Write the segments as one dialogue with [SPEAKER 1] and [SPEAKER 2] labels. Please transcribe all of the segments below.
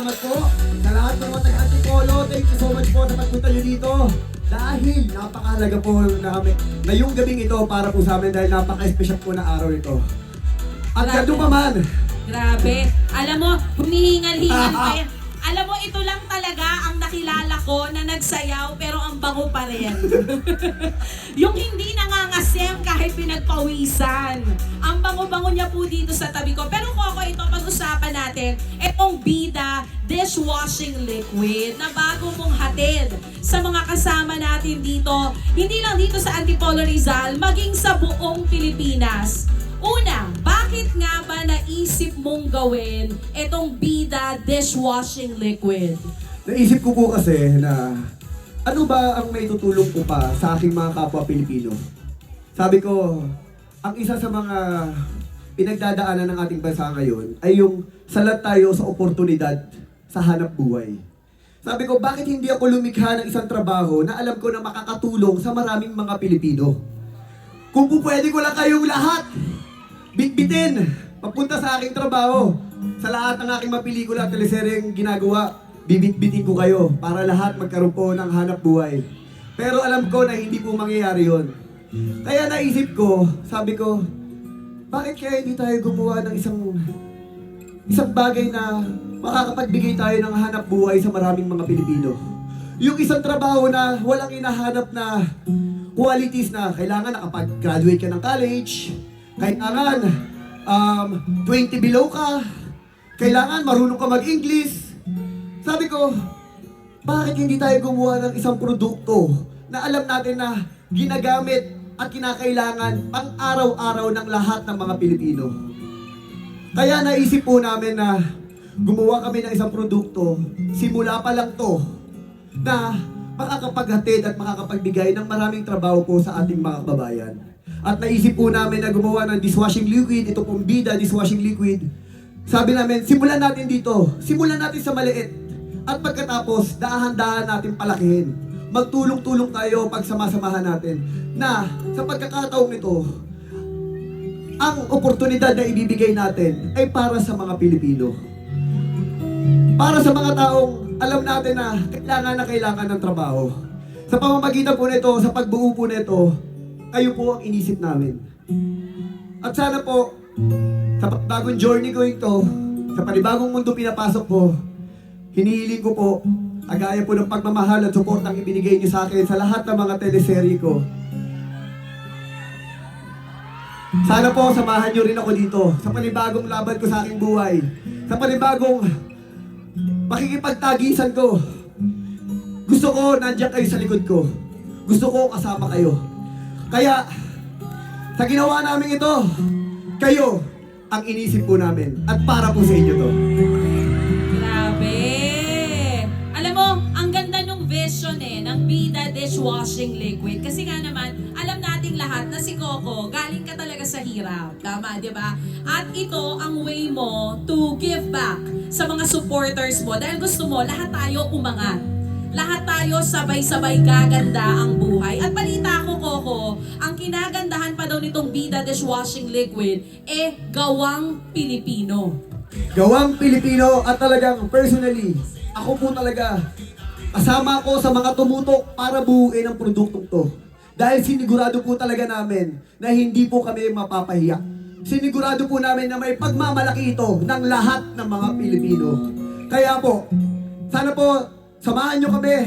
[SPEAKER 1] salamat po sa lahat ng mga taga-Antipolo. Thank you so much po sa pagpunta nyo dito. Dahil napakahalaga po namin na yung gabing ito para po sa amin dahil napaka-special po na araw ito. At
[SPEAKER 2] Grabe.
[SPEAKER 1] gano'n pa man,
[SPEAKER 2] Grabe. Alam mo, humihingal-hingal pa yan. Alam mo, ito lang talaga ang nakilala ko na nagsayaw pero ang bango pa rin. Yung hindi nangangasem kahit pinagpawisan. Ang bango-bango niya po dito sa tabi ko. Pero Coco, ito pag-usapan natin, itong Bida dishwashing liquid na bago mong hatid sa mga kasama natin dito. Hindi lang dito sa Antipolo Rizal, maging sa buong Pilipinas. Una, bakit nga ba naisip mong gawin itong Bida dishwashing liquid?
[SPEAKER 1] naisip ko po kasi na ano ba ang may tutulong ko pa sa aking mga kapwa Pilipino. Sabi ko, ang isa sa mga pinagdadaanan ng ating bansa ngayon ay yung salat tayo sa oportunidad sa hanap buhay. Sabi ko, bakit hindi ako lumikha ng isang trabaho na alam ko na makakatulong sa maraming mga Pilipino? Kung po pwede ko lang kayong lahat bitbitin papunta sa aking trabaho. Sa lahat ng aking mga pelikula at teleseryeng ginagawa, bibitbitin ko kayo para lahat magkaroon po ng hanap buhay. Pero alam ko na hindi po mangyayari yon. Kaya naisip ko, sabi ko, bakit kaya hindi tayo gumawa ng isang bagay na makakapagbigay tayo ng hanap buhay sa maraming mga Pilipino? Yung isang trabaho na walang hinahanap na qualities na kailangan nakapag-graduate ka ng college, kailangan 20 below ka, kailangan marunong ka mag-English. Sabi ko, bakit hindi tayo gumawa ng isang produkto na alam natin na ginagamit at kinakailangan pang araw-araw ng lahat ng mga Pilipino? Kaya naisip po namin na gumawa kami ng isang produkto, simula pa lang to, na makakapaghatid at makakapagbigay ng maraming trabaho po sa ating mga kababayan. At naisip po namin na gumawa ng dishwashing liquid, ito pong Bida dishwashing liquid. Sabi namin, simulan natin dito, simulan natin sa maliit. At pagkatapos, dahan-dahan natin palakihin. Magtulong-tulong tayo pagsama-samahan natin na sa pagkakataong ito, ang oportunidad na ibibigay natin ay para sa mga Pilipino. Para sa mga taong alam natin na kailangan ng trabaho. Sa pamamagitan po nito, sa pagbuo po nito, kayo po ang inisip namin. At sana po, sa bagong journey ko ito, sa panibagong mundo pinapasok ko, hinihiling ko po, agaya po ng pagmamahal at suportang ibinigay niyo sa akin sa lahat ng mga teleserye ko. Sana po, samahan niyo rin ako dito sa panibagong laban ko sa aking buhay. Sa panibagong makikipagtagisan ko. Gusto ko nandiyan kayo sa likod ko. Gusto ko kasama kayo. Kaya, sa ginawa namin ito, kayo ang inisip po namin. At para po sa inyo to.
[SPEAKER 2] Grabe! Alam mo, ang ganda nung vision ng Bida dishwashing liquid. Kasi nga naman, alam nating lahat na si Coco, galing ka talaga sa hirap. Tama, di ba? At ito ang way mo to give back sa mga supporters mo. Dahil gusto mo, lahat tayo umangat. Lahat tayo sabay-sabay gaganda ang buhay. At balita ko, Coco, ang kinagandahan pa daw nitong Bida dishwashing liquid, gawang Pilipino.
[SPEAKER 1] Gawang Pilipino at talagang personally, ako po talaga, kasama ko sa mga tumutok para buuin ang produktong to. Dahil sinigurado po talaga namin na hindi po kami mapapahiya. Sinigurado po namin na may pagmamalaki ito ng lahat ng mga Pilipino. Kaya po, sana po, samahan nyo kami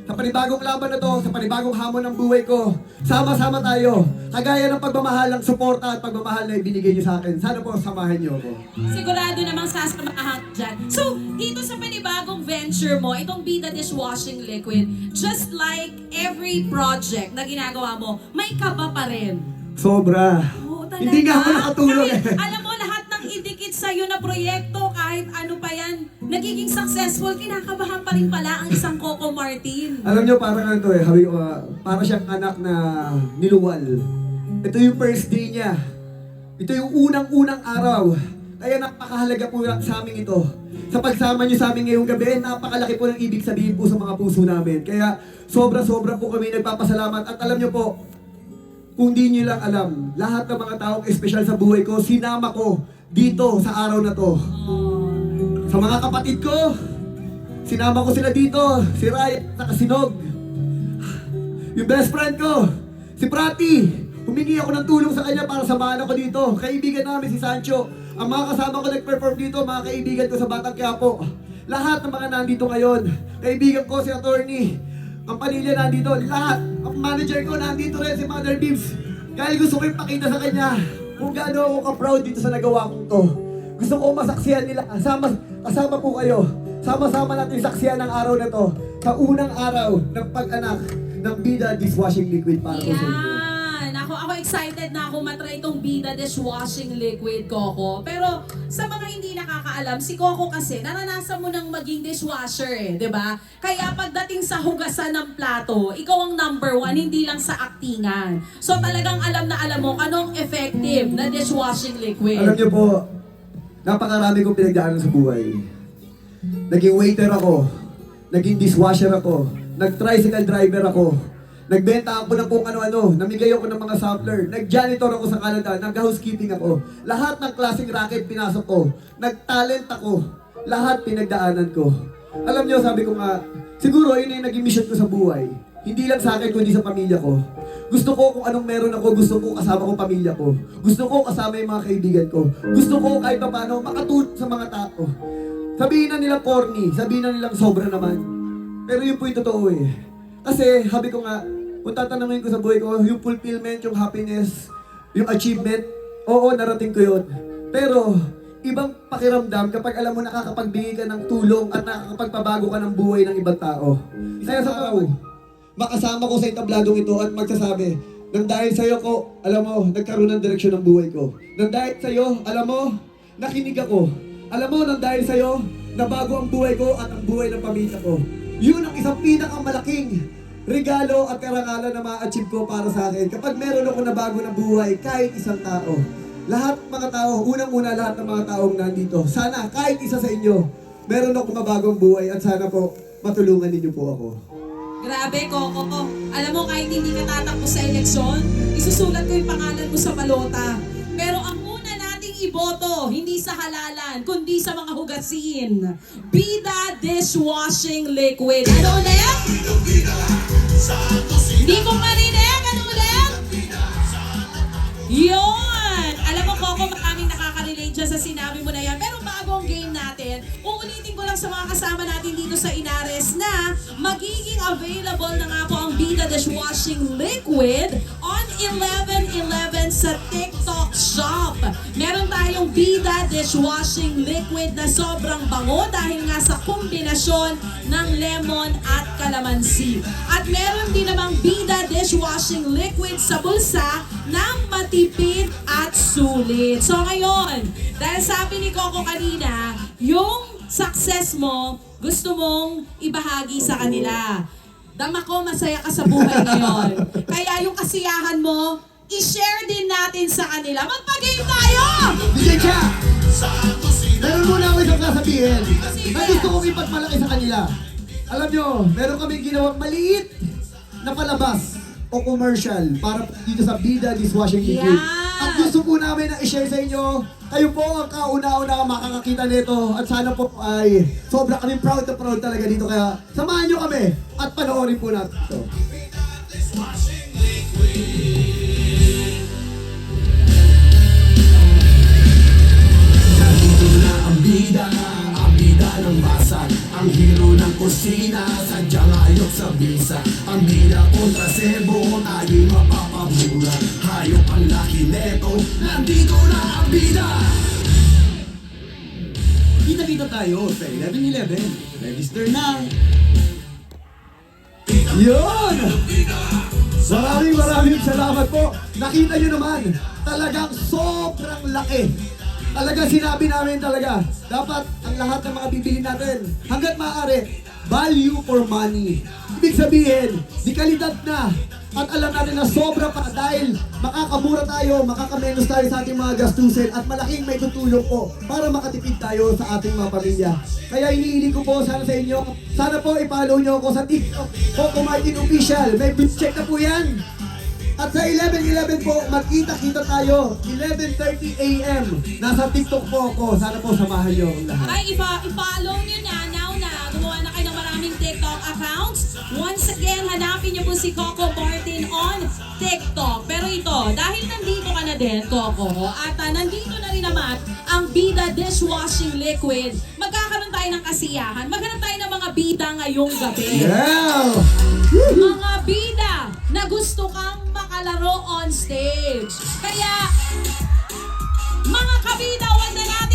[SPEAKER 1] sa panibagong laban na to, sa panibagong hamon ng buhay ko. Sama-sama tayo. Kagaya ng pagmamahal ng suporta at pagmamahal na ibinigay nyo sa akin. Sana po, samahan nyo ako.
[SPEAKER 2] Sigurado namang sasamahan dyan. So, dito sa panibagong venture mo, itong Bida dishwashing liquid, just like every project na ginagawa mo, may kaba pa rin.
[SPEAKER 1] Sobra.
[SPEAKER 2] Oo, talaga.
[SPEAKER 1] Hindi nga ako nakatulog
[SPEAKER 2] Kahit, alam mo, lahat ng idikit sa'yo na proyekto, kahit ano pa yan, nagiging successful, kinakabahan pa rin pala ang isang Coco Martin.
[SPEAKER 1] Alam nyo, parang ano to sabi ko, para siyang anak na niluwal. Ito yung first day niya. Ito yung unang-unang araw. Kaya napakahalaga po sa amin ito. Sa pagsama nyo sa amin ngayong gabi, napakalaki po ng ibig sabihin po sa mga puso namin. Kaya sobra-sobra po kami nagpapasalamat. At alam nyo po, kung di nyo lang alam, lahat ng mga taong espesyal sa buhay ko, sinama ko dito sa araw na to. Sa mga kapatid ko, Sinama ko sila dito, si Ryan at si Nog. Yung best friend ko, si Prati. Humingi ako ng tulong sa kanya para samahan ako dito. Kaibigan namin si Sancho. Ang mga kasama ko nag-perform dito, mga kaibigan ko sa Batang Quiapo. Lahat ng mga nandito ngayon. Kaibigan ko si Attorney. Ang pamilya nandito. Lahat. Ang manager ko nandito rin, si Mother Bibbs. Dahil gusto ko ipakita sa kanya kung gaano ako ka-proud dito sa nagawa kong to. Gusto ko masaksihan nila. Kasama po kayo. Sama-sama natin saksihan ng araw na to. Sa unang araw ng pag-anak ng Bida Dishwashing Liquid para po sa inyo.
[SPEAKER 2] Yan! Ako excited na ako matry itong Bida Dishwashing Liquid, Coco. Pero sa mga hindi nakakaalam, si Coco kasi naranasan mo nang maging dishwasher eh, di ba? Kaya pagdating sa hugasan ng plato, ikaw ang number 1, hindi lang sa aktingan. So talagang alam na alam mo anong effective na dishwashing liquid.
[SPEAKER 1] Alam niyo po, napakarami kong pinagdaanan sa buhay. Naging waiter ako, naging dishwasher ako, nag-tricycle driver ako, nagbenta ako ng kung ano-ano, namigay ako ng mga sampler, nag-janitor ako sa Canada, nag-housekeeping ako, lahat ng klaseng racket pinasok ko, nag-talent ako, lahat pinagdaanan ko. Alam niyo, sabi ko nga, siguro yun yung naging mission ko sa buhay. Hindi lang sa akin, kundi sa pamilya ko. Gusto ko kung anong meron ako, gusto ko kasama ko pamilya ko. Gusto ko kasama yung mga kaibigan ko. Gusto ko kahit pa paano makatulong sa mga tao. Sabihin na nila corny, sabihin na nilang sobra naman. Pero yun po yung totoo eh. Kasi sabi ko nga, kung tatanungin ko sa buhay ko, yung fulfillment, yung happiness, yung achievement, oo, narating ko yun. Pero, ibang pakiramdam kapag alam mo nakakapagbigay ka ng tulong at nakakapagpabago ka ng buhay ng ibang tao. Kaya sa tao, makasama ko sa itabladong ito at magsasabi, nang dahil sa'yo ko, alam mo, nagkaroon ng direksyon ng buhay ko. Nang dahil sa'yo, alam mo, nakinig ako. Alam mo, nang dahil sa'yo, nabago ang buhay ko at ang buhay ng pamilya ko. Yun ang isang pinakamalaking regalo at karangalan na ma-achieve ko para sa akin. Kapag meron ako nabago na buhay, kahit isang tao, lahat mga tao, unang-una lahat ng mga taong nandito, sana kahit isa sa inyo, meron ako mabagong buhay at sana po matulungan ninyo po ako.
[SPEAKER 2] Grabe, Coco. Alam mo, kahit hindi ka tatakbo sa eleksyon, isusulat ko yung pangalan mo sa balota. Pero ang una nating iboto, hindi sa halalan, kundi sa mga hugasin. Bida Dishwashing Liquid. Ano ulit? Hindi ko marinig. Ano ulit? Yun! Alam mo, Coco, maraming nakaka-relate dyan sa sinabi mo na yan. Pero bago ang game natin, uulitin ko lang sa mga kasama natin dito sa Inares na magiging available na nga po ang Bida Dishwashing Liquid on 11/11 sa TikTok Shop. Meron tayong Bida Dishwashing Liquid na sobrang bango dahil nga sa kombinasyon ng lemon at kalamansi. At meron din namang Bida Dishwashing Liquid sa bulsa na matipid at sulit. So ngayon, dahil sabi ni Coco kanina, yung success mo, gusto mong ibahagi sa kanila. Dama ko, masaya ka sa buhay ngayon. Kaya yung kasiyahan mo, i-share din natin sa kanila. Magpa-game tayo!
[SPEAKER 1] DJ Cha! Meron muna ako isang sasabihin na gusto kong ipagmalaki sa kanila. Alam nyo, meron kaming ginawang maliit na palabas o commercial para dito sa Bida Dishwashing Liquid.
[SPEAKER 2] Yeah.
[SPEAKER 1] At gusto po namin na i-share sa inyo, kayo po ang kauna-una makakakita nito at sana po ay sobra kaming proud na proud talaga dito. Kaya samahan nyo kami at panoorin po natin ito.
[SPEAKER 3] Nandito na ang bida ng basag. Ang hero ng kusina, sadyang ayok sa bisa. Ang bida kontra sebo, tayo'y mapapabura. Hayop ang laki neto, nandito na ang bida.
[SPEAKER 1] Kita-kita tayo sa 11/11. Register na! Yun! Maraming salamat po. Nakita nyo naman, talagang sobrang laki. Talagang sinabi namin talaga, dapat ang lahat ng mga bibili natin, hanggat maaari, value for money. Ibig sabihin, di kalidad na. At alam natin na sobra pa dahil makakamura tayo, makakamenos tayo sa ating mga gastusin at malaking may tutulong po para makatipid tayo sa ating mga pamilya. Kaya iniiling ko po sana sa inyo, sana po i-follow nyo ako sa TikTok, Coco Martin Official. May blue check na po yan. At sa 11/11 po, magkita-kita tayo, 11:30 AM. Nasa TikTok po ako. Sana po samahan nyo ang lahat.
[SPEAKER 2] Ay, i-follow nyo na, now na. Gumawa na kayo TikTok accounts. Once again, hanapin niyo po si Coco Martin on TikTok. Pero ito, dahil nandito ka na din, Coco, at nandito na rin naman ang Bida Dishwashing Liquid, magkakaroon tayo ng kasiyahan. Maghanap tayo ng mga bida ngayong gabi.
[SPEAKER 1] Yeah!
[SPEAKER 2] Mga bida na gusto kang makalaro on stage. Kaya, mga kabida, wag na natin